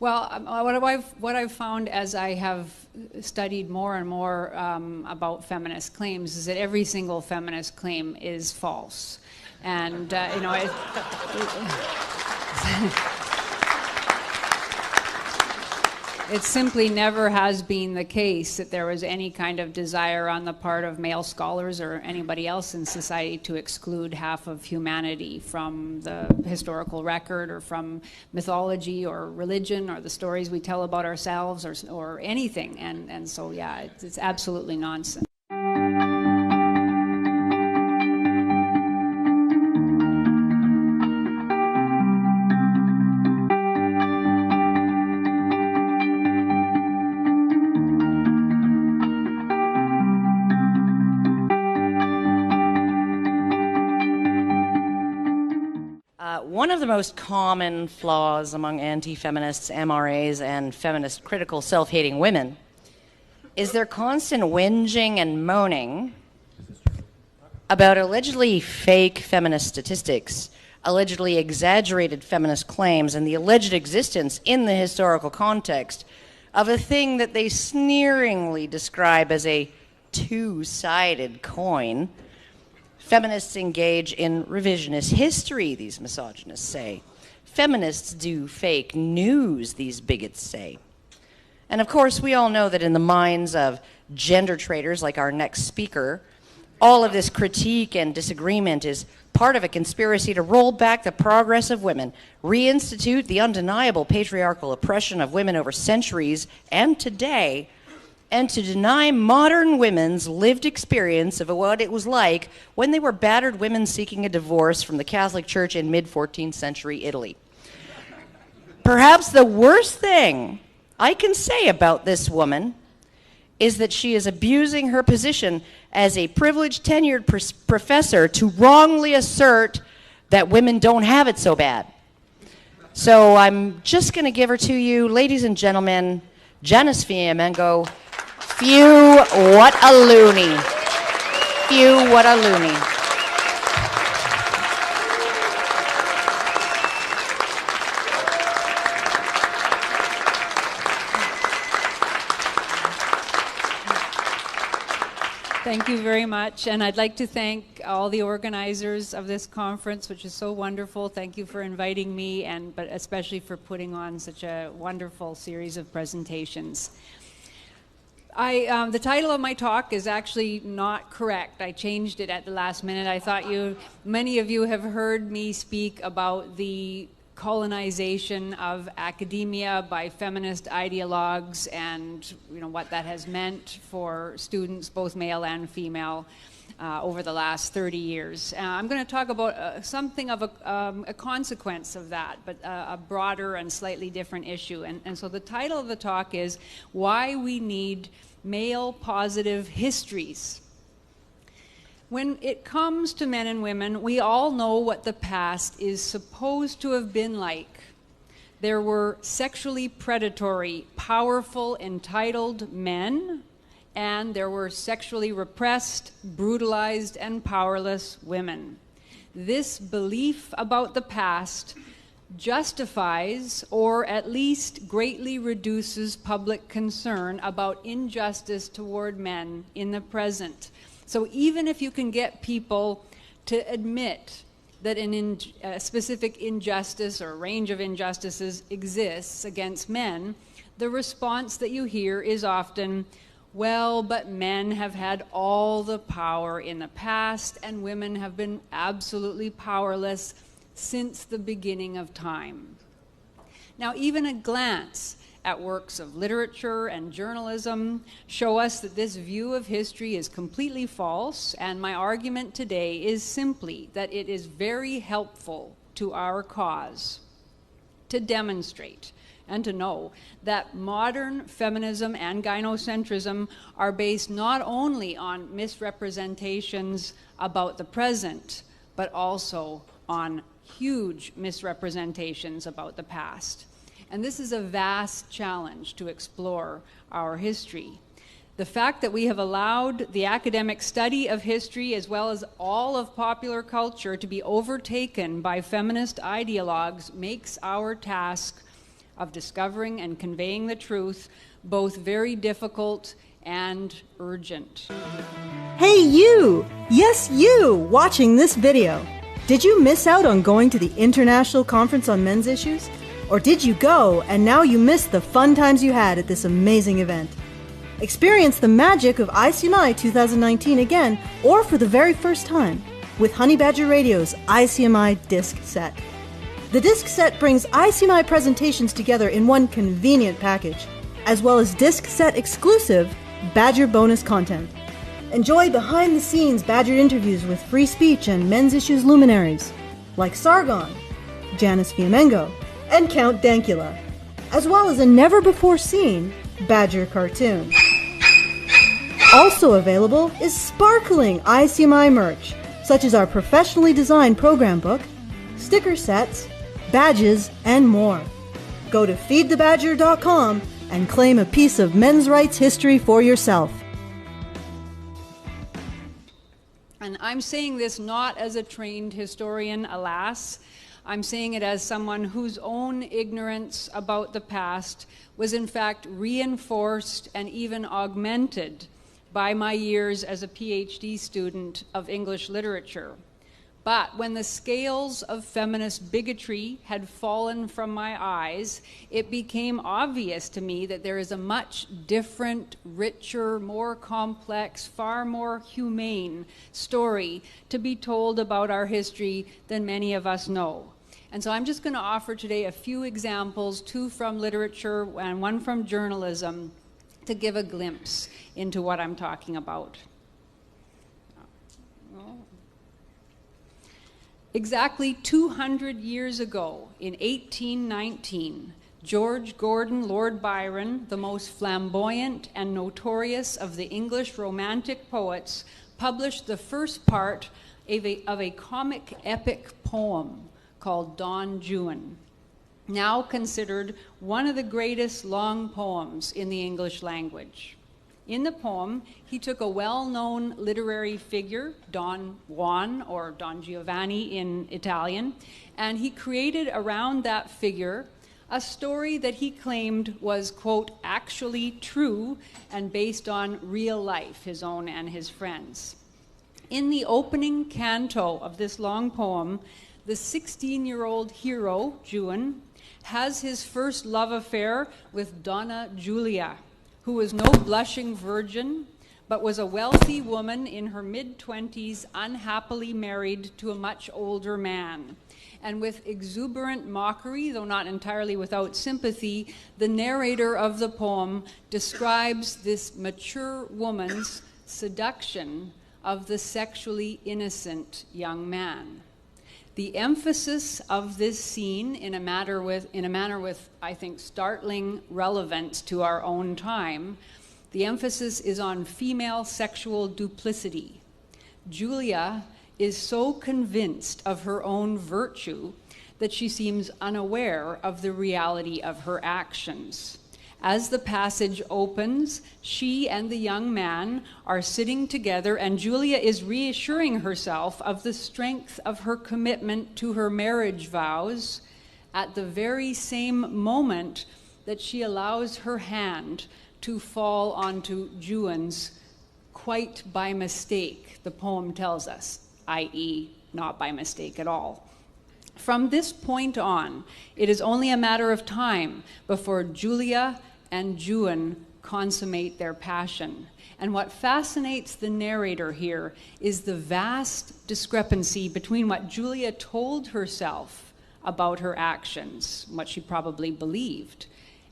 Well, what I've found as I have studied more and more about feminist claims is that every single feminist claim is false, and it simply never has been the case that there was any kind of desire on the part of male scholars or anybody else in society to exclude half of humanity from the historical record or from mythology or religion or the stories we tell about ourselves or anything. And so, yeah, it's absolutely nonsense. One of the most common flaws among anti-feminists, MRAs, and feminist critical self-hating women is their constant whinging and moaning about allegedly fake feminist statistics, allegedly exaggerated feminist claims, and the alleged existence in the historical context of a thing that they sneeringly describe as a two-sided coin. Feminists engage in revisionist history, these misogynists say. Feminists do fake news, these bigots say. And of course, we all know that in the minds of gender traitors like our next speaker, all of this critique and disagreement is part of a conspiracy to roll back the progress of women, reinstitute the undeniable patriarchal oppression of women over centuries and today, and to deny modern women's lived experience of what it was like when they were battered women seeking a divorce from the Catholic Church in mid-14th century Italy. Perhaps the worst thing I can say about this woman is that she is abusing her position as a privileged tenured professor to wrongly assert that women don't have it so bad. So I'm just going to give her to you, ladies and gentlemen, Janice Fiamengo. Phew, what a loony. Phew, what a loony. Thank you very much, and I'd like to thank all the organizers of this conference, which is so wonderful. Thank you for inviting me, but especially for putting on such a wonderful series of presentations. The title of my talk is actually not correct. I changed it at the last minute. I thought many of you have heard me speak about the colonization of academia by feminist ideologues and what that has meant for students, both male and female, over the last 30 years. I'm going to talk about something of a consequence of that, but a broader and slightly different issue. And so the title of the talk is Why We Need Male Positive Histories. When it comes to men and women, we all know what the past is supposed to have been like. There were sexually predatory, powerful, entitled men, and there were sexually repressed, brutalized, and powerless women. This belief about the past justifies or at least greatly reduces public concern about injustice toward men in the present. So even if you can get people to admit that a specific injustice or range of injustices exists against men, the response that you hear is often, well, but men have had all the power in the past and women have been absolutely powerless since the beginning of time. Now, even a glance at works of literature and journalism show us that this view of history is completely false, and my argument today is simply that it is very helpful to our cause to demonstrate and to know that modern feminism and gynocentrism are based not only on misrepresentations about the present, but also on huge misrepresentations about the past. And this is a vast challenge to explore our history. The fact that we have allowed the academic study of history as well as all of popular culture to be overtaken by feminist ideologues makes our task of discovering and conveying the truth, both very difficult and urgent. Hey you! Yes, you! Watching this video. Did you miss out on going to the International Conference on Men's Issues? Or did you go and now you missed the fun times you had at this amazing event? Experience the magic of ICMI 2019 again, or for the very first time, with Honey Badger Radio's ICMI disc set. The disc set brings ICMI presentations together in one convenient package, as well as disc set exclusive Badger bonus content. Enjoy behind-the-scenes Badger interviews with free speech and men's issues luminaries, like Sargon, Janice Fiamengo, and Count Dankula, as well as a never-before-seen Badger cartoon. Also available is sparkling ICMI merch, such as our professionally designed program book, sticker sets, badges, and more. Go to feedthebadger.com and claim a piece of men's rights history for yourself. And I'm saying this not as a trained historian, alas. I'm saying it as someone whose own ignorance about the past was in fact reinforced and even augmented by my years as a PhD student of English literature. But when the scales of feminist bigotry had fallen from my eyes, it became obvious to me that there is a much different, richer, more complex, far more humane story to be told about our history than many of us know. And so I'm just going to offer today a few examples, two from literature and one from journalism, to give a glimpse into what I'm talking about. Exactly 200 years ago, in 1819, George Gordon Lord Byron, the most flamboyant and notorious of the English Romantic poets, published the first part of a comic epic poem called Don Juan, now considered one of the greatest long poems in the English language. In the poem, he took a well-known literary figure, Don Juan, or Don Giovanni in Italian, and he created around that figure a story that he claimed was, quote, actually true and based on real life, his own and his friends. In the opening canto of this long poem, the 16-year-old hero, Juan, has his first love affair with Donna Giulia, who was no blushing virgin, but was a wealthy woman in her mid-20s, unhappily married to a much older man. And with exuberant mockery, though not entirely without sympathy, the narrator of the poem describes this mature woman's seduction of the sexually innocent young man. The emphasis of this scene, in a manner with, I think, startling relevance to our own time, the emphasis is on female sexual duplicity. Julia is so convinced of her own virtue that she seems unaware of the reality of her actions. As the passage opens, she and the young man are sitting together, and Julia is reassuring herself of the strength of her commitment to her marriage vows at the very same moment that she allows her hand to fall onto Juan's quite by mistake, the poem tells us, i.e., not by mistake at all. From this point on, it is only a matter of time before Julia and Juan consummate their passion. And what fascinates the narrator here is the vast discrepancy between what Julia told herself about her actions, what she probably believed,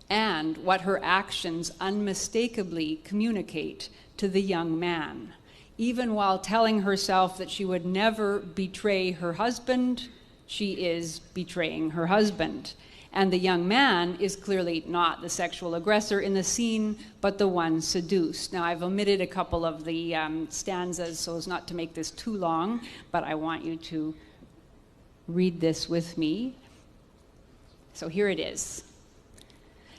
and what her actions unmistakably communicate to the young man. Even while telling herself that she would never betray her husband, she is betraying her husband. And the young man is clearly not the sexual aggressor in the scene, but the one seduced. Now, I've omitted a couple of the stanzas so as not to make this too long, but I want you to read this with me. So here it is.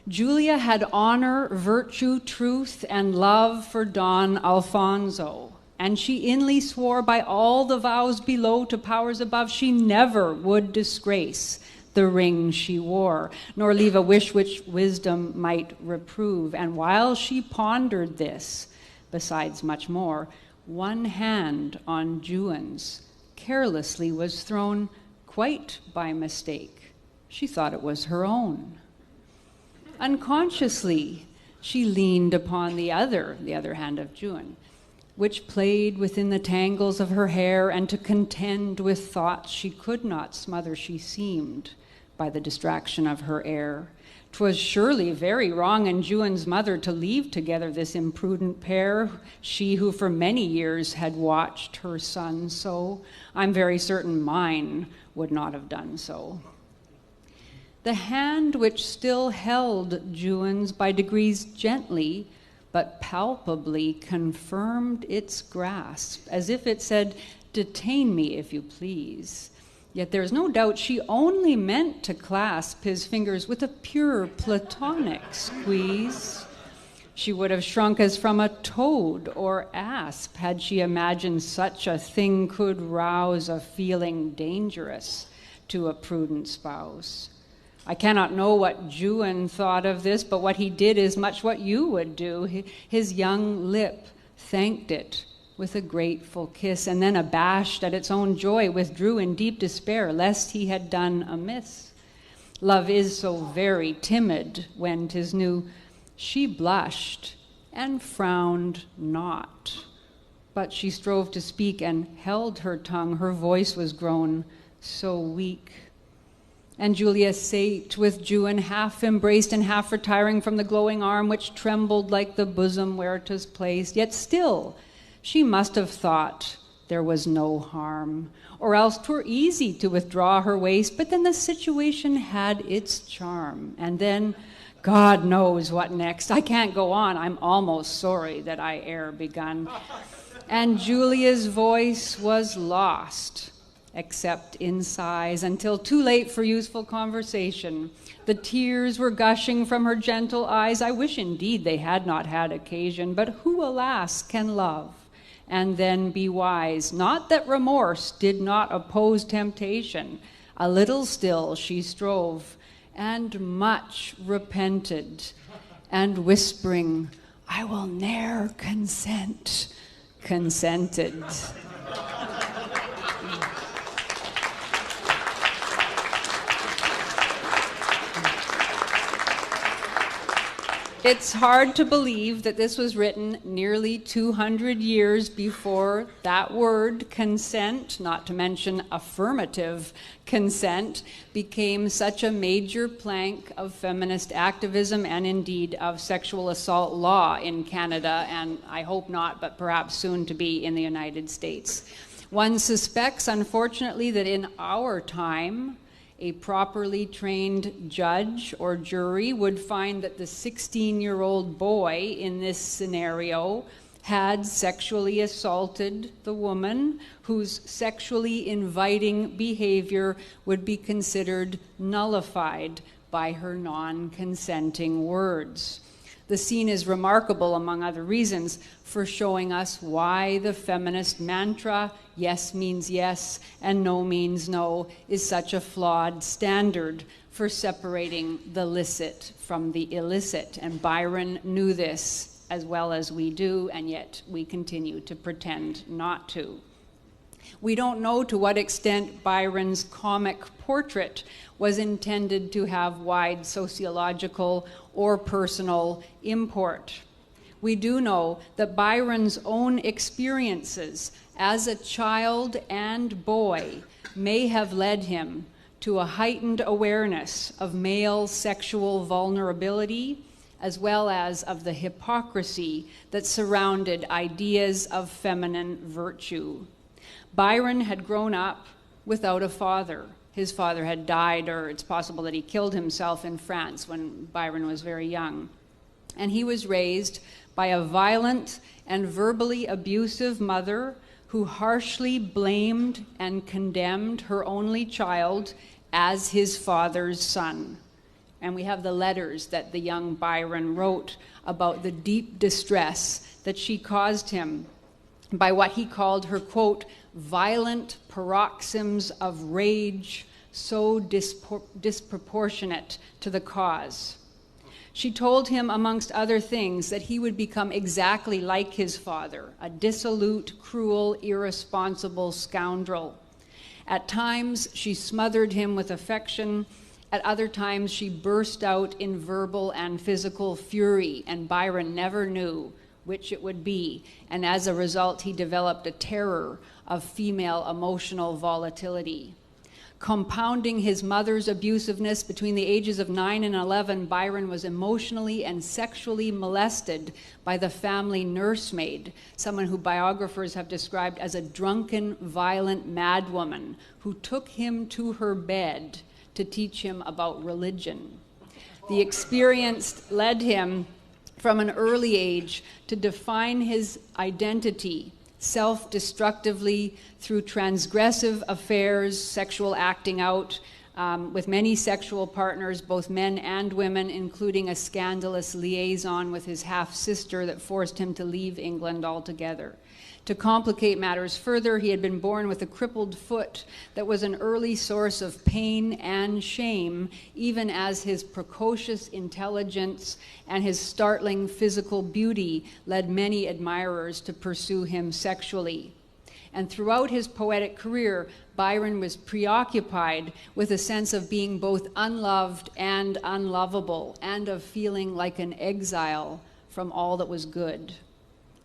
Julia had honor, virtue, truth, and love for Don Alfonso, and she inly swore by all the vows below to powers above she never would disgrace the ring she wore, nor leave a wish which wisdom might reprove. And while she pondered this, besides much more, one hand on Juan's carelessly was thrown quite by mistake. She thought it was her own. Unconsciously, she leaned upon the other hand of Juan, which played within the tangles of her hair, and to contend with thoughts she could not smother, she seemed, by the distraction of her air. 'Twas surely very wrong in Juan's mother to leave together this imprudent pair, she who for many years had watched her son so. I'm very certain mine would not have done so. The hand which still held Juan's by degrees gently but palpably confirmed its grasp, as if it said, "Detain me if you please." Yet there's no doubt she only meant to clasp his fingers with a pure platonic squeeze. She would have shrunk as from a toad or asp had she imagined such a thing could rouse a feeling dangerous to a prudent spouse. I cannot know what Juan thought of this, but what he did is much what you would do. His young lip thanked it with a grateful kiss, and then, abashed at its own joy, withdrew in deep despair, lest he had done amiss. Love is so very timid when 'tis new. She blushed and frowned not, but she strove to speak and held her tongue. Her voice was grown so weak. And Julia sate with Juan, half embraced and half retiring from the glowing arm which trembled like the bosom where 'tis placed. Yet still she must have thought there was no harm, or else 'twere easy to withdraw her waist. But then the situation had its charm. And then, God knows what next. I can't go on. I'm almost sorry that I e'er begun. And Julia's voice was lost, except in sighs, until too late for useful conversation. The tears were gushing from her gentle eyes. I wish indeed they had not had occasion, but who, alas, can love and then be wise? Not that remorse did not oppose temptation. A little still she strove, and much repented, and whispering, "I will ne'er consent," consented. It's hard to believe that this was written nearly 200 years before that word consent, not to mention affirmative consent, became such a major plank of feminist activism and indeed of sexual assault law in Canada, and I hope not, but perhaps soon to be in the United States. One suspects, unfortunately, that in our time, a properly trained judge or jury would find that the 16-year-old boy in this scenario had sexually assaulted the woman, whose sexually inviting behavior would be considered nullified by her non-consenting words. The scene is remarkable, among other reasons, for showing us why the feminist mantra, yes means yes and no means no, is such a flawed standard for separating the licit from the illicit. And Byron knew this as well as we do, and yet we continue to pretend not to. We don't know to what extent Byron's comic portrait was intended to have wide sociological or personal import. We do know that Byron's own experiences as a child and boy may have led him to a heightened awareness of male sexual vulnerability, as well as of the hypocrisy that surrounded ideas of feminine virtue. Byron had grown up without a father. His father had died, or it's possible that he killed himself in France when Byron was very young. And he was raised by a violent and verbally abusive mother who harshly blamed and condemned her only child as his father's son. And we have the letters that the young Byron wrote about the deep distress that she caused him by what he called her, quote, violent paroxysms of rage, so disproportionate to the cause. She told him, amongst other things, that he would become exactly like his father, a dissolute, cruel, irresponsible scoundrel. At times, she smothered him with affection. At other times, she burst out in verbal and physical fury, and Byron never knew which it would be. And as a result, he developed a terror of female emotional volatility. Compounding his mother's abusiveness, between the ages of 9 and 11, Byron was emotionally and sexually molested by the family nursemaid, someone who biographers have described as a drunken, violent madwoman who took him to her bed to teach him about religion. The experience led him from an early age to define his identity self-destructively through transgressive affairs, sexual acting out, with many sexual partners, both men and women, including a scandalous liaison with his half-sister that forced him to leave England altogether. To complicate matters further, he had been born with a crippled foot that was an early source of pain and shame, even as his precocious intelligence and his startling physical beauty led many admirers to pursue him sexually. And throughout his poetic career, Byron was preoccupied with a sense of being both unloved and unlovable, and of feeling like an exile from all that was good.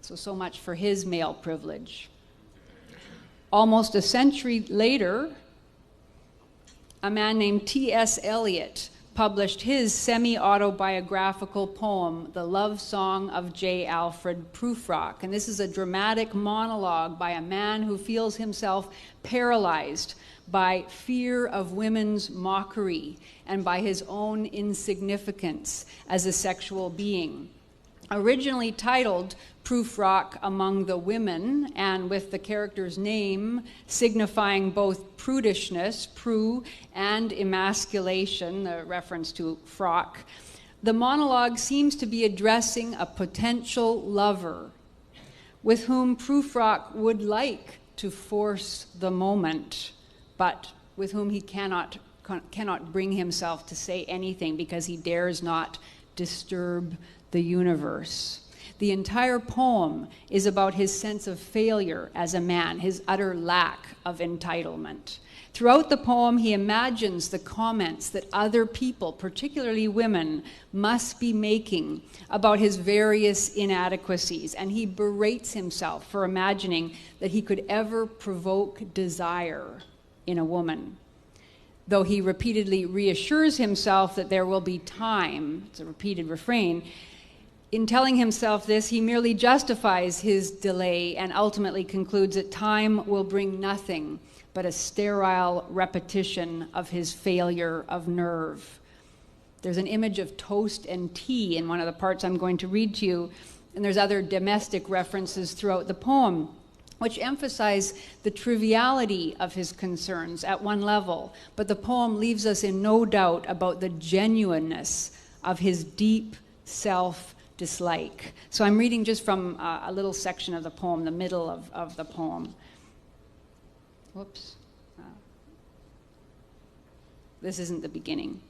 So much for his male privilege. Almost a century later, a man named T.S. Eliot published his semi-autobiographical poem, The Love Song of J. Alfred Prufrock. And this is a dramatic monologue by a man who feels himself paralyzed by fear of women's mockery and by his own insignificance as a sexual being. Originally titled Prufrock Among the Women, and with the character's name signifying both prudishness, pru, and emasculation, the reference to frock, the monologue seems to be addressing a potential lover with whom Prufrock would like to force the moment, but with whom he cannot bring himself to say anything because he dares not disturb the universe. The entire poem is about his sense of failure as a man, his utter lack of entitlement. Throughout the poem, he imagines the comments that other people, particularly women, must be making about his various inadequacies, and he berates himself for imagining that he could ever provoke desire in a woman. Though he repeatedly reassures himself that there will be time, it's a repeated refrain, in telling himself this, he merely justifies his delay and ultimately concludes that time will bring nothing but a sterile repetition of his failure of nerve. There's an image of toast and tea in one of the parts I'm going to read to you, and there's other domestic references throughout the poem, which emphasize the triviality of his concerns at one level, but the poem leaves us in no doubt about the genuineness of his deep self-dislike. So I'm reading just from a little section of the poem, the middle of the poem. Whoops. This isn't the beginning.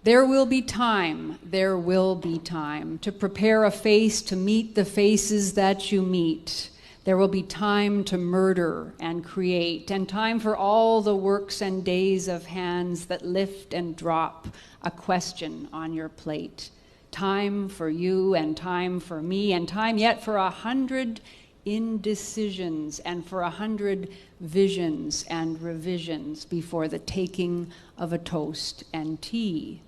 There will be time to prepare a face to meet the faces that you meet. There will be time to murder and create, and time for all the works and days of hands that lift and drop a question on your plate. Time for you and time for me, and time yet for 100 indecisions and for 100 visions and revisions before the taking of a toast and tea.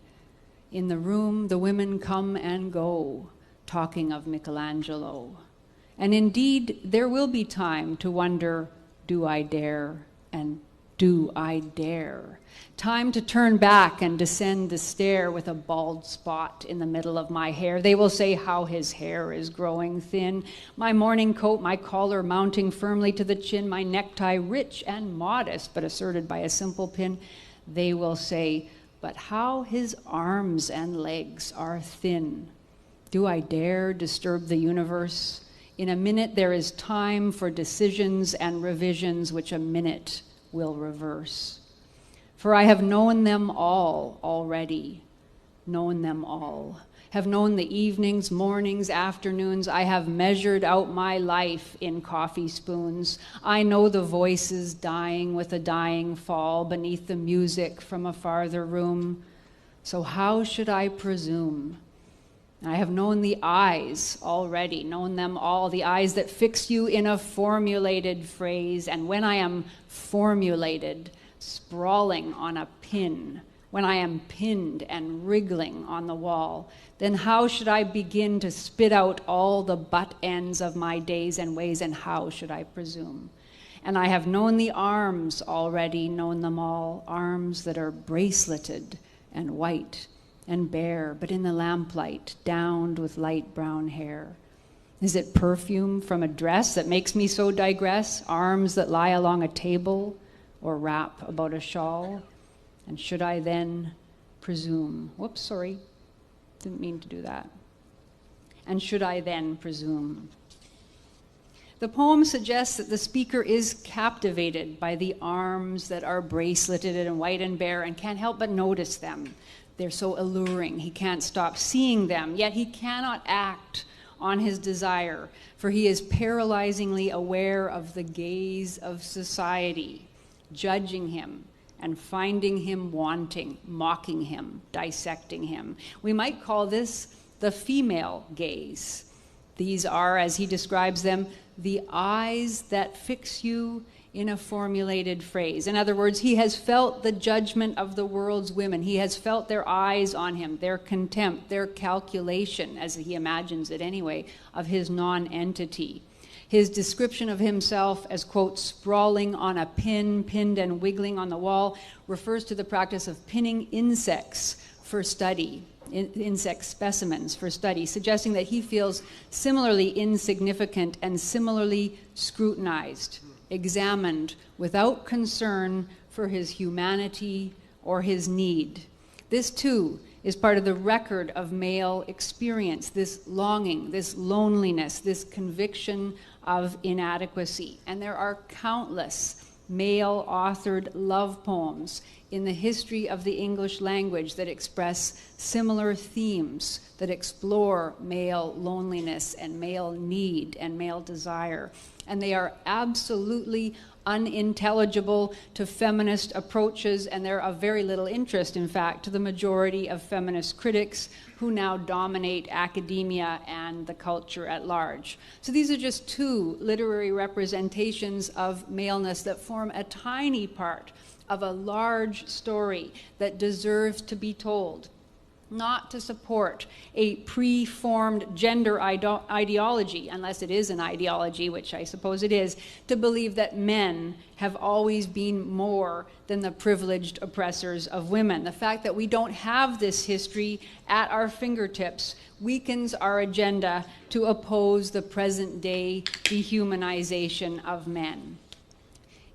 In the room, the women come and go, talking of Michelangelo. And indeed, there will be time to wonder, do I dare and do I dare? Time to turn back and descend the stair with a bald spot in the middle of my hair. They will say how his hair is growing thin. My morning coat, my collar mounting firmly to the chin, my necktie rich and modest, but asserted by a simple pin. They will say, but how his arms and legs are thin. Do I dare disturb the universe? In a minute, there is time for decisions and revisions which a minute will reverse. For I have known them all already, known them all. Have known the evenings, mornings, afternoons. I have measured out my life in coffee spoons. I know the voices dying with a dying fall beneath the music from a farther room. So how should I presume? I have known the eyes already, known them all, the eyes that fix you in a formulated phrase. And when I am formulated, sprawling on a pin, when I am pinned and wriggling on the wall, then how should I begin to spit out all the butt ends of my days and ways, and how should I presume? And I have known the arms already, known them all, arms that are braceleted and white and bare, but in the lamplight, downed with light brown hair. Is it perfume from a dress that makes me so digress? Arms that lie along a table or wrap about a shawl? And should I then presume? Whoops, sorry, didn't mean to do that. And should I then presume? The poem suggests that the speaker is captivated by the arms that are braceleted and white and bare and can't help but notice them. They're so alluring. He can't stop seeing them, yet he cannot act on his desire, for he is paralyzingly aware of the gaze of society, judging him and finding him wanting, mocking him, dissecting him. We might call this the female gaze. These are, as he describes them, the eyes that fix you in a formulated phrase. In other words, he has felt the judgment of the world's women. He has felt their eyes on him, their contempt, their calculation, as he imagines it anyway, of his non-entity. His description of himself as, quote, sprawling on a pin, pinned and wiggling on the wall, refers to the practice of pinning insects for study, insect specimens for study, suggesting that he feels similarly insignificant and similarly scrutinized, examined without concern for his humanity or his need. This, too, is part of the record of male experience, this longing, this loneliness, this conviction of inadequacy. And there are countless male-authored love poems in the history of the English language that express similar themes, that explore male loneliness and male need and male desire. And they are absolutely unintelligible to feminist approaches, and they're of very little interest, in fact, to the majority of feminist critics who now dominate academia and the culture at large. So these are just two literary representations of maleness that form a tiny part of a large story that deserves to be told, not to support a pre-formed gender ideology, unless it is an ideology, which I suppose it is, to believe that men have always been more than the privileged oppressors of women. The fact that we don't have this history at our fingertips weakens our agenda to oppose the present-day dehumanization of men.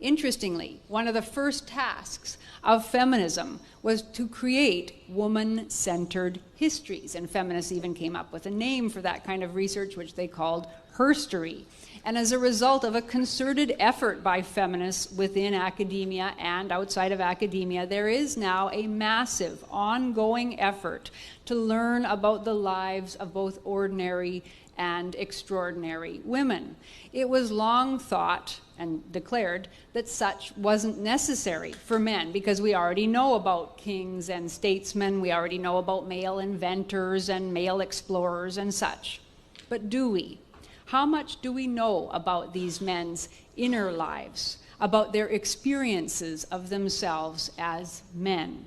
Interestingly, one of the first tasks of feminism was to create woman-centered histories, and feminists even came up with a name for that kind of research, which they called herstory. And as a result of a concerted effort by feminists within academia and outside of academia, there is now a massive, ongoing effort to learn about the lives of both ordinary and extraordinary women. It was long thought and declared that such wasn't necessary for men, because we already know about kings and statesmen, we already know about male inventors and male explorers and such. But do we? How much do we know about these men's inner lives, about their experiences of themselves as men?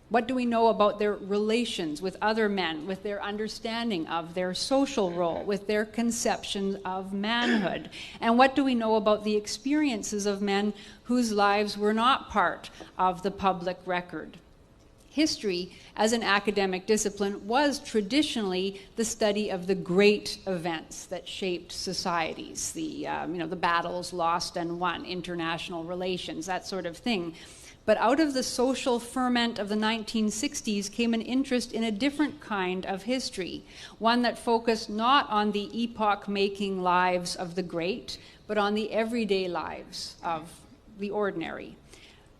What do we know about their relations with other men, with their understanding of their social role, with their conception of manhood? And what do we know about the experiences of men whose lives were not part of the public record? History, as an academic discipline, was traditionally the study of the great events that shaped societies, the battles lost and won, international relations, that sort of thing. But out of the social ferment of the 1960s came an interest in a different kind of history, one that focused not on the epoch-making lives of the great, but on the everyday lives of the ordinary.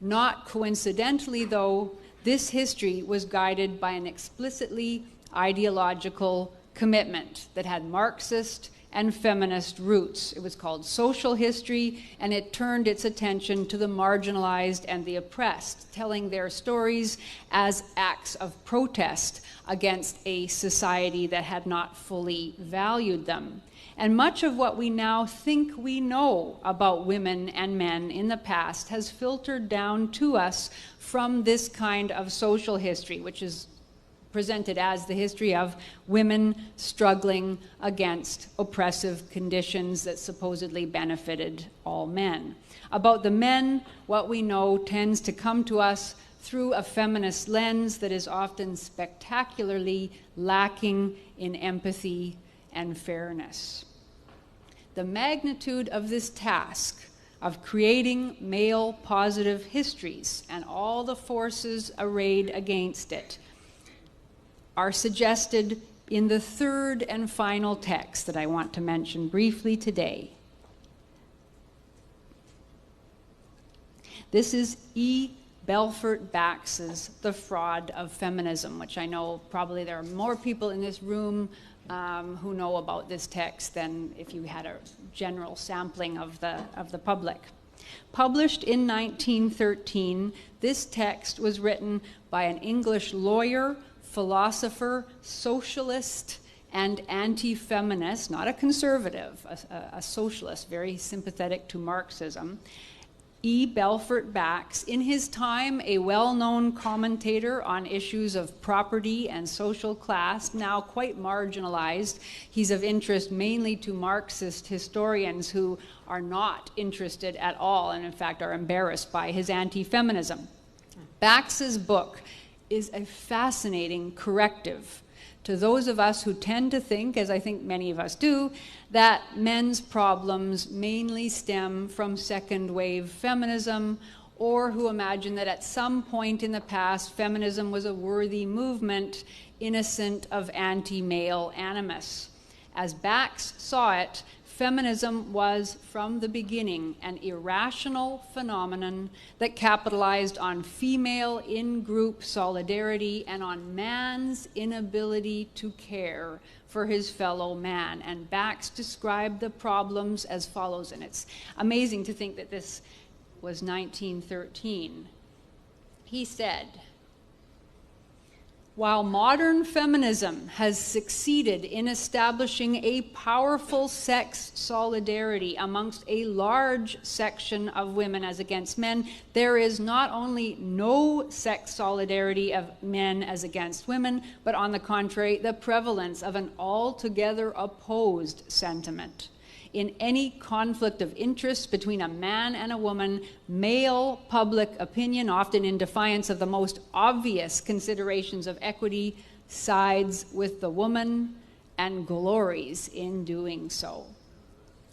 Not coincidentally, though, this history was guided by an explicitly ideological commitment that had Marxist and feminist roots. It was called social history, and it turned its attention to the marginalized and the oppressed, telling their stories as acts of protest against a society that had not fully valued them. And much of what we now think we know about women and men in the past has filtered down to us from this kind of social history, which is presented as the history of women struggling against oppressive conditions that supposedly benefited all men. About the men, what we know tends to come to us through a feminist lens that is often spectacularly lacking in empathy and fairness. The magnitude of this task of creating male positive histories and all the forces arrayed against it are suggested in the third and final text that I want to mention briefly today. This is E. Belfort Bax's The Fraud of Feminism, which I know probably there are more people in this room who know about this text than if you had a general sampling of the public. Published in 1913, this text was written by an English lawyer, philosopher, socialist, and anti-feminist, not a conservative, a socialist, very sympathetic to Marxism, E. Belfort Bax, in his time a well-known commentator on issues of property and social class, now quite marginalized. He's of interest mainly to Marxist historians who are not interested at all and in fact are embarrassed by his anti-feminism. Bax's book is a fascinating corrective to those of us who tend to think, as I think many of us do, that men's problems mainly stem from second wave feminism, or who imagine that at some point in the past feminism was a worthy movement innocent of anti-male animus. As Bax saw it, feminism was, from the beginning, an irrational phenomenon that capitalized on female in-group solidarity and on man's inability to care for his fellow man. And Bax described the problems as follows, and it's amazing to think that this was 1913. He said, "While modern feminism has succeeded in establishing a powerful sex solidarity amongst a large section of women as against men, there is not only no sex solidarity of men as against women, but on the contrary, the prevalence of an altogether opposed sentiment. In any conflict of interest between a man and a woman, male public opinion, often in defiance of the most obvious considerations of equity, sides with the woman and glories in doing so."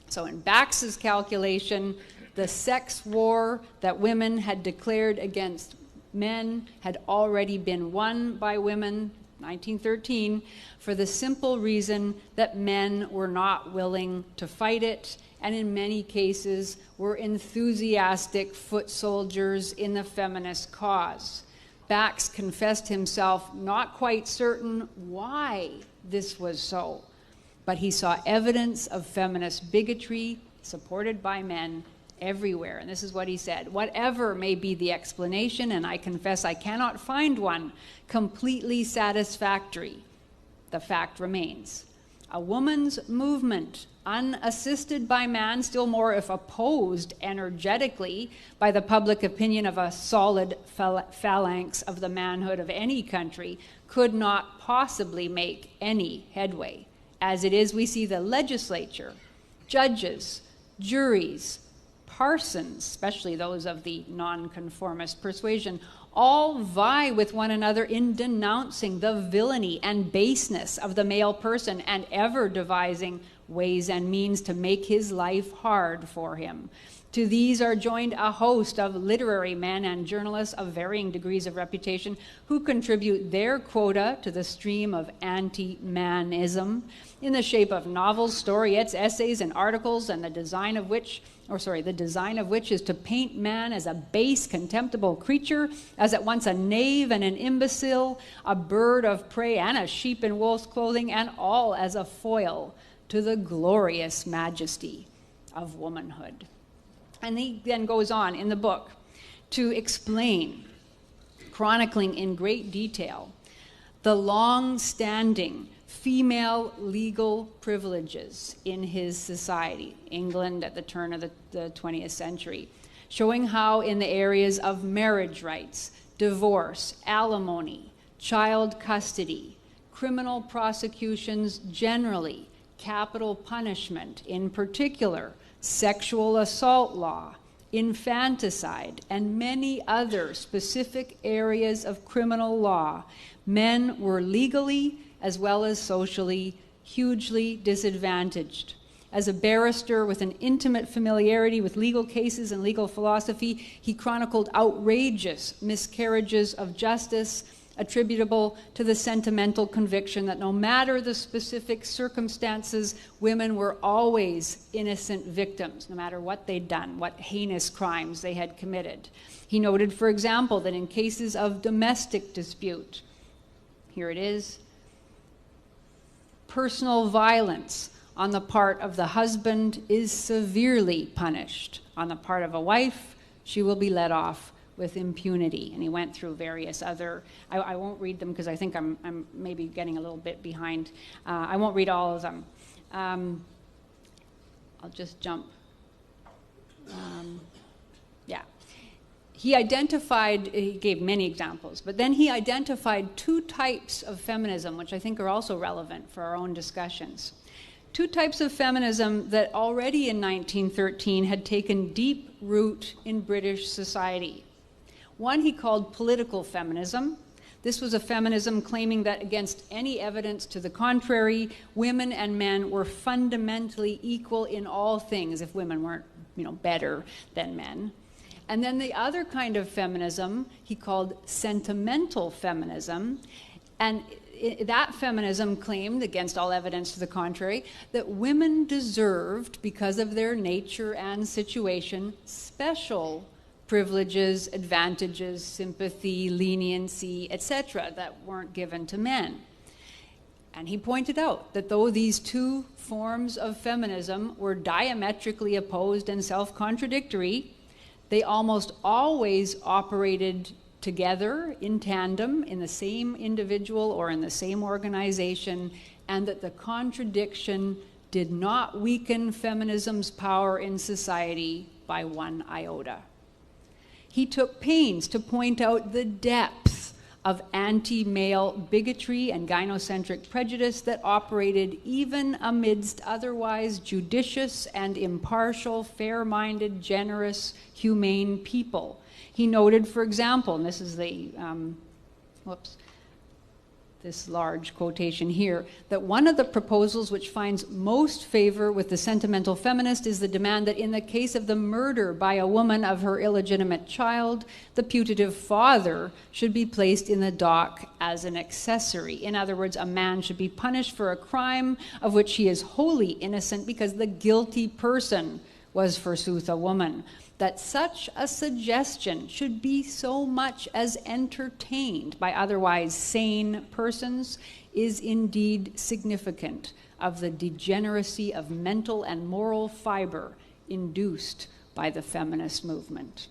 So in Bax's calculation, the sex war that women had declared against men had already been won by women, 1913, for the simple reason that men were not willing to fight it, and in many cases were enthusiastic foot soldiers in the feminist cause. Bax confessed himself not quite certain why this was so, but he saw evidence of feminist bigotry supported by men everywhere. And this is what he said: "Whatever may be the explanation, and I confess I cannot find one completely satisfactory, the fact remains. A woman's movement, unassisted by man, still more if opposed energetically by the public opinion of a solid phalanx of the manhood of any country, could not possibly make any headway. As it is, we see the legislature, judges, juries, parsons, especially those of the nonconformist persuasion, all vie with one another in denouncing the villainy and baseness of the male person and ever devising ways and means to make his life hard for him. To these are joined a host of literary men and journalists of varying degrees of reputation who contribute their quota to the stream of anti-manism in the shape of novels, storiettes, essays, and articles, and the design of which is to paint man as a base, contemptible creature, as at once a knave and an imbecile, a bird of prey and a sheep in wolf's clothing, and all as a foil to the glorious majesty of womanhood. And he then goes on in the book to explain, chronicling in great detail, the long-standing female legal privileges in his society, England at the turn of the 20th century, showing how in the areas of marriage rights, divorce, alimony, child custody, criminal prosecutions generally, capital punishment in particular, sexual assault law, infanticide, and many other specific areas of criminal law, men were legally as well as socially hugely disadvantaged. As a barrister with an intimate familiarity with legal cases and legal philosophy, he chronicled outrageous miscarriages of justice attributable to the sentimental conviction that no matter the specific circumstances, women were always innocent victims, no matter what they'd done, what heinous crimes they had committed. He noted, for example, that in cases of domestic dispute, here it is, personal violence on the part of the husband is severely punished. On the part of a wife, she will be let off with impunity. And he went through various other, I won't read them because I think I'm maybe getting a little bit behind. I won't read all of them. I'll just jump. Yeah. He gave many examples, but then he identified two types of feminism, which I think are also relevant for our own discussions. Two types of feminism that already in 1913 had taken deep root in British society. One he called political feminism. This was a feminism claiming that against any evidence to the contrary, women and men were fundamentally equal in all things if women weren't, better than men. And then the other kind of feminism he called sentimental feminism. And that feminism claimed, against all evidence to the contrary, that women deserved, because of their nature and situation, special privileges, advantages, sympathy, leniency, etc., that weren't given to men. And he pointed out that though these two forms of feminism were diametrically opposed and self-contradictory, they almost always operated together in tandem in the same individual or in the same organization, and that the contradiction did not weaken feminism's power in society by one iota. He took pains to point out the depth of anti-male bigotry and gynocentric prejudice that operated even amidst otherwise judicious and impartial, fair-minded, generous, humane people. He noted, for example, and this is the, this large quotation here, that one of the proposals which finds most favor with the sentimental feminist is the demand that in the case of the murder by a woman of her illegitimate child, the putative father should be placed in the dock as an accessory. In other words, a man should be punished for a crime of which he is wholly innocent because the guilty person was forsooth a woman. That such a suggestion should be so much as entertained by otherwise sane persons is indeed significant of the degeneracy of mental and moral fiber induced by the feminist movement.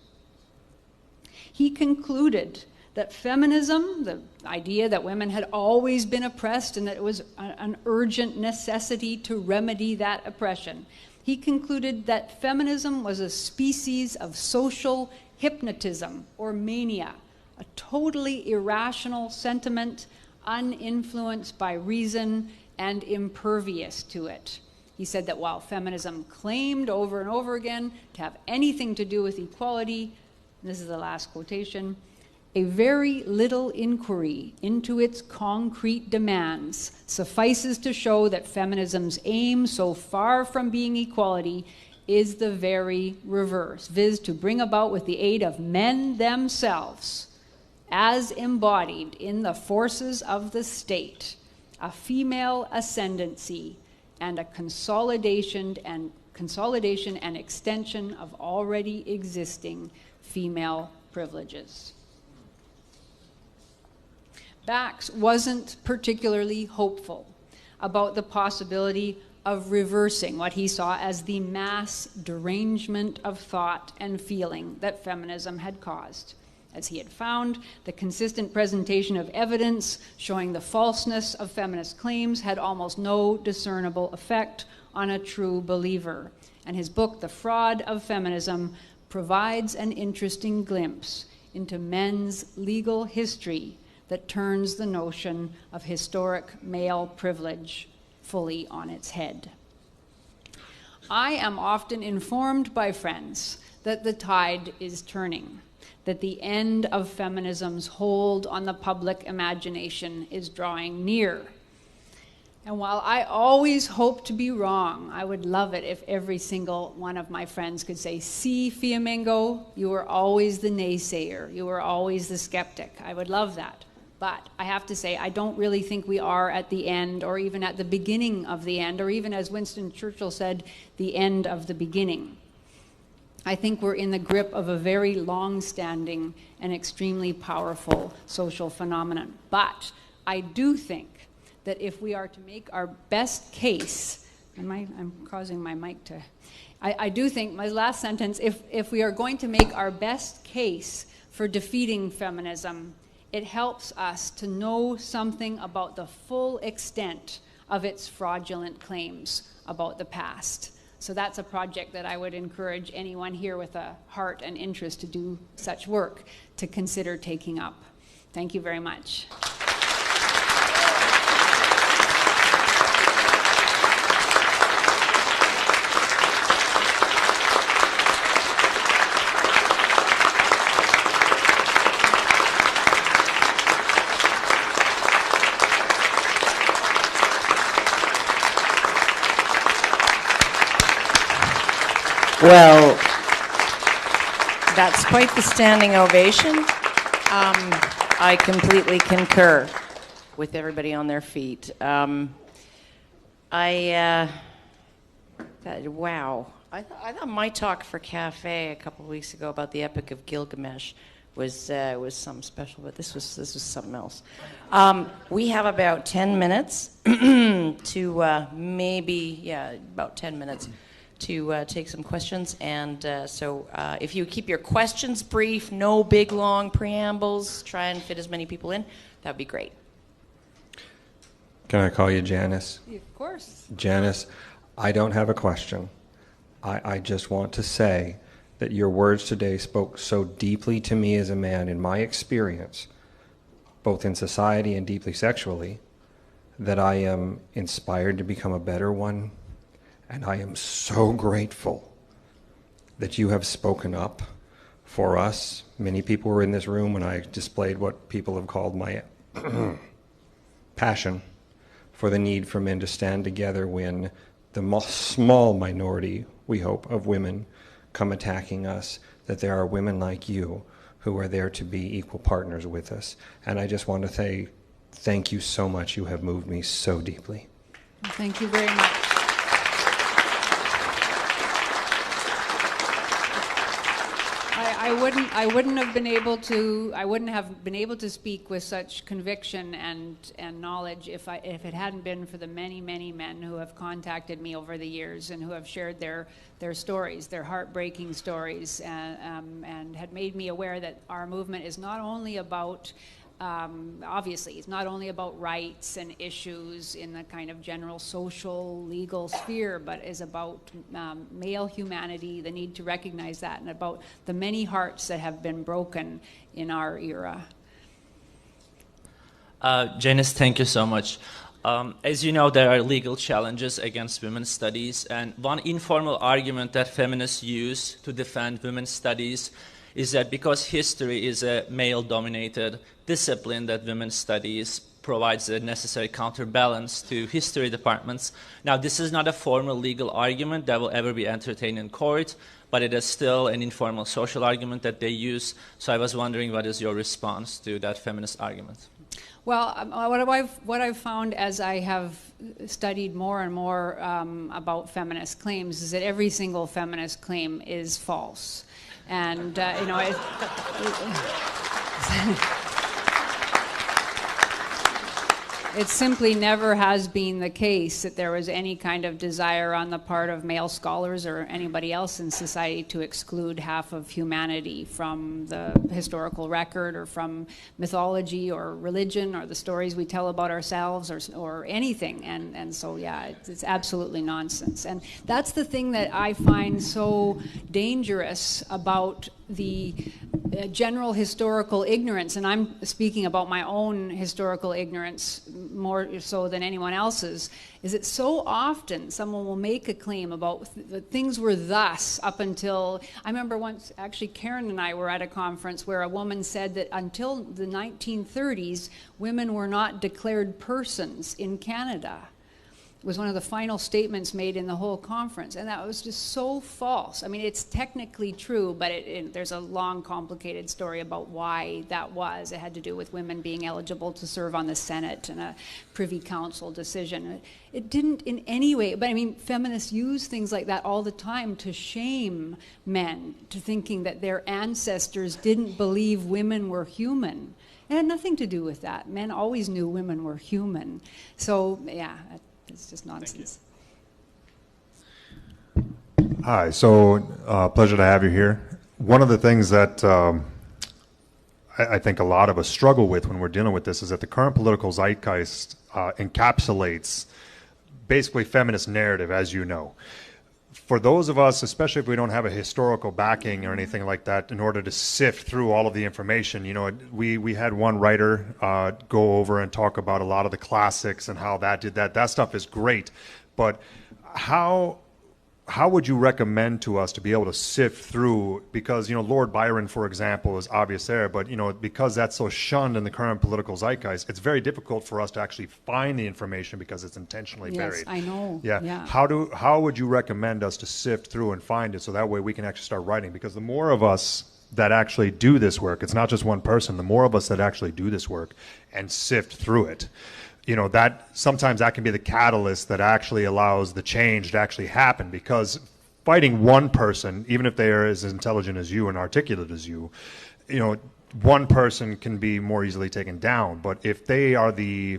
He concluded that feminism, the idea that women had always been oppressed and that it was an urgent necessity to remedy that oppression, he concluded that feminism was a species of social hypnotism or mania, a totally irrational sentiment uninfluenced by reason and impervious to it. He said that while feminism claimed over and over again to have anything to do with equality, this is the last quotation, A very little inquiry into its concrete demands suffices to show that feminism's aim, so far from being equality, is the very reverse, viz. To bring about with the aid of men themselves, as embodied in the forces of the state, a female ascendancy and a consolidation and extension of already existing female privileges. Bax wasn't particularly hopeful about the possibility of reversing what he saw as the mass derangement of thought and feeling that feminism had caused. As he had found, the consistent presentation of evidence showing the falseness of feminist claims had almost no discernible effect on a true believer. And his book, The Fraud of Feminism, provides an interesting glimpse into men's legal history that turns the notion of historic male privilege fully on its head. I am often informed by friends that the tide is turning, that the end of feminism's hold on the public imagination is drawing near. And while I always hope to be wrong, I would love it if every single one of my friends could say, "See, Fiamengo, you were always the naysayer, you were always the skeptic." I would love that. But I have to say, I don't really think we are at the end, or even at the beginning of the end, or even, as Winston Churchill said, the end of the beginning. I think we're in the grip of a very long-standing and extremely powerful social phenomenon. But I do think that if we are to make our best case, I'm causing my mic to, I do think, my last sentence, if we are going to make our best case for defeating feminism, it helps us to know something about the full extent of its fraudulent claims about the past. So that's a project that I would encourage anyone here with a heart and interest to do such work to consider taking up. Thank you very much. Well, that's quite the standing ovation. I completely concur with everybody on their feet. Wow. I thought my talk for Cafe a couple of weeks ago about the Epic of Gilgamesh was something special, but this was something else. We have about 10 minutes to about 10 minutes to take some questions, and so if you keep your questions brief, no big long preambles, try and fit as many people in, that'd be great. Can I call you Janice? Of course. Janice, I don't have a question. I just want to say that your words today spoke so deeply to me as a man in my experience, both in society and deeply sexually, that I am inspired to become a better one. And I am so grateful that you have spoken up for us. Many people were in this room when I displayed what people have called my passion for the need for men to stand together when the small minority, we hope, of women come attacking us, that there are women like you who are there to be equal partners with us. And I just want to say thank you so much. You have moved me so deeply. Thank you very much. I wouldn't have been able to speak with such conviction and knowledge if it hadn't been for the many men who have contacted me over the years and who have shared their stories, their heartbreaking stories, and had made me aware that our movement is not only about obviously, it's not only about rights and issues in the kind of general social, legal sphere, but is about male humanity, the need to recognize that, and about the many hearts that have been broken in our era. Janice, thank you so much. As you know, there are legal challenges against women's studies, and one informal argument that feminists use to defend women's studies is that because history is a male-dominated discipline that women's studies provides a necessary counterbalance to history departments. Now, this is not a formal legal argument that will ever be entertained in court, but it is still an informal social argument that they use. So I was wondering, what is your response to that feminist argument? Well, what I've found as I have studied more and more about feminist claims is that every single feminist claim is false. And, you know, it simply never has been the case that there was any kind of desire on the part of male scholars or anybody else in society to exclude half of humanity from the historical record or from mythology or religion or the stories we tell about ourselves or anything. And so, yeah, it's absolutely nonsense. And that's the thing that I find so dangerous about the general historical ignorance, and I'm speaking about my own historical ignorance more so than anyone else's, is that so often someone will make a claim about things were thus up until, I remember once actually Karen and I were at a conference where a woman said that until the 1930s, women were not declared persons in Canada. It was one of the final statements made in the whole conference, and that was just so false. I mean, it's technically true, but there's a long, complicated story about why that was. It had to do with women being eligible to serve on the Senate and a Privy Council decision. It didn't in any way, but I mean, feminists use things like that all the time to shame men, to thinking that their ancestors didn't believe women were human. It had nothing to do with that. Men always knew women were human. So, yeah. It's just nonsense. Hi, so pleasure to have you here. One of the things that I think a lot of us struggle with when we're dealing with this is that the current political zeitgeist encapsulates basically feminist narrative, as you know. For those of us, especially if we don't have a historical backing or anything like that, in order to sift through all of the information, you know, we had one writer go over and talk about a lot of the classics and how that did that. That stuff is great, but how would you recommend to us to be able to sift through, because, you know, Lord Byron, for example, is obvious there, but, you know, because that's so shunned in the current political zeitgeist, it's very difficult for us to actually find the information because it's intentionally buried. Yes, I know. Yeah. How would you recommend us to sift through and find it so that way we can actually start writing? Because the more of us that actually do this work, it's not just one person, the more of us that actually do this work and sift through it, you know, that sometimes that can be the catalyst that actually allows the change to actually happen, because fighting one person, even if they are as intelligent as you and articulate as you, you know, one person can be more easily taken down. But if they are the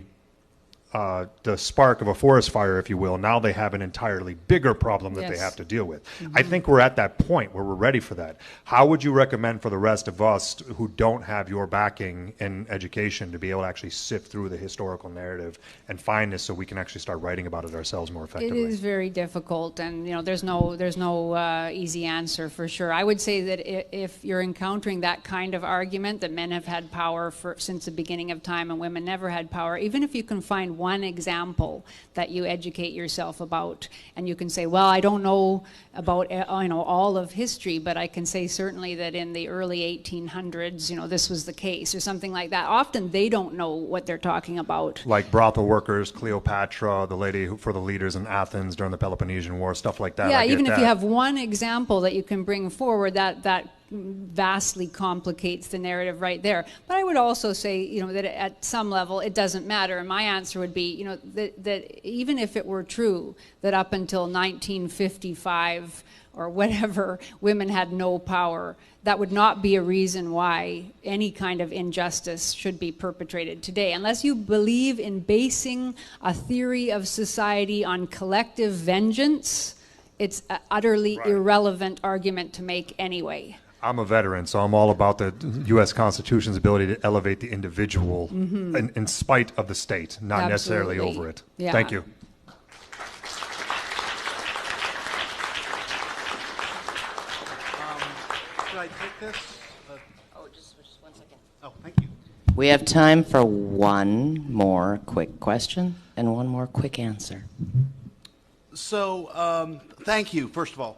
spark of a forest fire, if you will, now they have an entirely bigger problem that they have to deal with. Mm-hmm. I think we're at that point where we're ready for that. How would you recommend for the rest of us who don't have your backing in education to be able to actually sift through the historical narrative and find this so we can actually start writing about it ourselves more effectively? It is very difficult, and, you know, there's no easy answer for sure. I would say that if you're encountering that kind of argument that men have had power since the beginning of time and women never had power, even if you can find one example that you educate yourself about, and you can say, well, I don't know about all of history, but I can say certainly that in the early 1800s, you know, this was the case, or something like that. Often they don't know what they're talking about. Like brothel workers, Cleopatra, the lady for the leaders in Athens during the Peloponnesian War, stuff like that. Yeah, even if you have one example that you can bring forward, that vastly complicates the narrative right there. But I would also say, you know, that at some level it doesn't matter. And my answer would be, you know, that even if it were true that up until 1955 or whatever, women had no power, that would not be a reason why any kind of injustice should be perpetrated today. Unless you believe in basing a theory of society on collective vengeance, it's an utterly irrelevant argument to make anyway. I'm a veteran, so I'm all about the U.S. Constitution's ability to elevate the individual in spite of the state, not necessarily over it. Yeah. Thank you. Should I take this? Just 1 second. Oh, thank you. We have time for one more quick question and one more quick answer. So, thank you, first of all.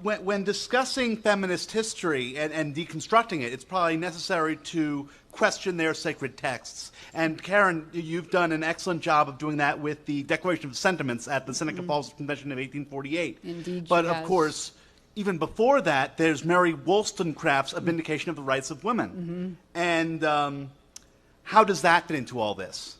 when discussing feminist history and deconstructing it, it's probably necessary to question their sacred texts. And Karen, you've done an excellent job of doing that with the Declaration of Sentiments at the Seneca Falls Convention of 1848. Indeed, but she of has. course, even before that, there's Mary Wollstonecraft's A Vindication of the Rights of Women. And how does that fit into all this?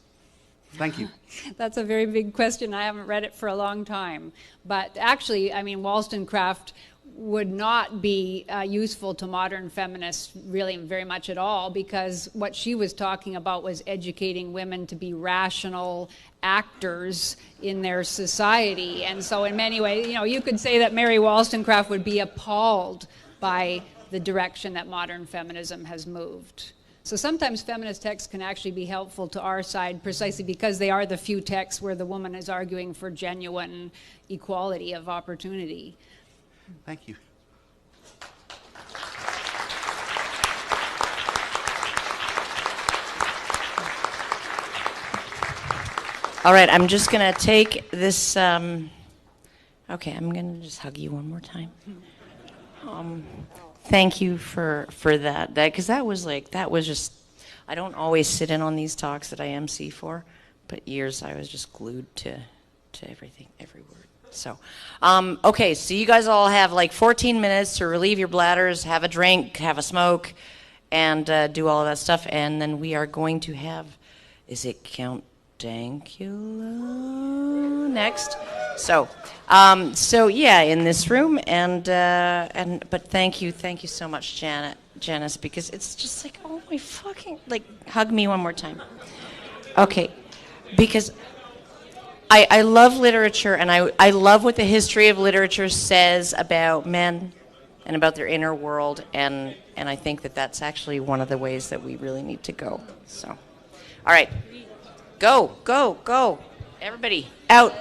Thank you. That's a very big question. I haven't read it for a long time. But actually, I mean, Wollstonecraft would not be useful to modern feminists really very much at all, because what she was talking about was educating women to be rational actors in their society. And so in many ways, you know, you could say that Mary Wollstonecraft would be appalled by the direction that modern feminism has moved. So sometimes feminist texts can actually be helpful to our side precisely because they are the few texts where the woman is arguing for genuine equality of opportunity. Thank you. All right, I'm just going to take this. Okay, I'm going to just hug you one more time. Thank you for that, because that was just, I don't always sit in on these talks that I MC for, but years I was just glued to everything, every word. So, okay, so you guys all have like 14 minutes to relieve your bladders, have a drink, have a smoke, and do all of that stuff, and then we are going to have, is it Count Dankula next? So yeah, in this room, but thank you so much, Janice, because it's just like, oh my fucking, like, hug me one more time. Okay, because I love literature, and I love what the history of literature says about men and about their inner world, and I think that that's actually one of the ways that we really need to go. So, all right, go, everybody, out.